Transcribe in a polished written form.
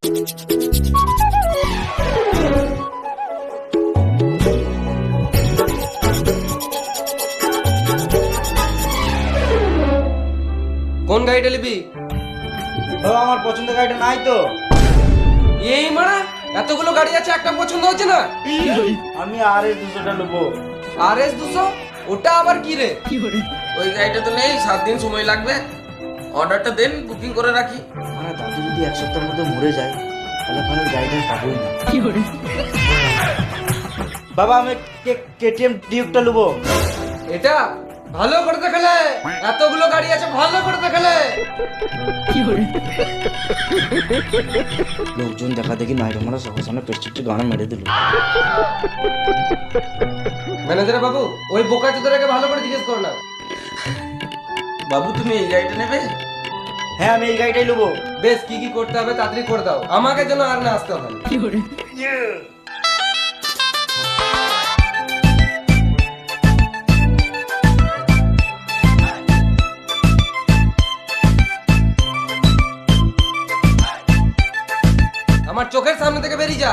কোন গাড়িটা নিবি? বাবা আমার পছন্দের গাড়িটা নাই তো। এই মারা, এতগুলো গাড়ি আছে, একটা পছন্দ হচ্ছে না? আমি RS 200টা নেবো। RS 200? ওটা আবার কি রে? ওই গাড়িটা তো নেই, 7 দিন সময় লাগবে। অর্ডারটা দেন, বুকিং করে রাখি। মানে দাদু যদি 1 সপ্তাহের মধ্যে মরে যায় তাহলে পরে গাড়িটা পাবোই না। বাবা আমি KTM ডিউকটা নেবো। এটা ভালো করে দেখালে, এতগুলো গাড়ি আছে, ভালো করে দেখালে। লোকজন দেখা দেখি নাইরা মারা সবার সামনে পেস্টিকটি গানা মেরে দিল। ম্যানেজার বাবু, ওই বোকা চোদাটাকে ভালো করে জিজ্ঞেস করো না। বাবু তুমি এই গাড়িটা নেবে? হ্যাঁ আমি এই গাড়িটাই নেবো। বেশ, কি কি করতে হবে তাড়াতাড়ি করে দাও, আমাকে যেন আর না আসতে হবে। আমার চোখের সামনে থেকে বেরিয়ে যা।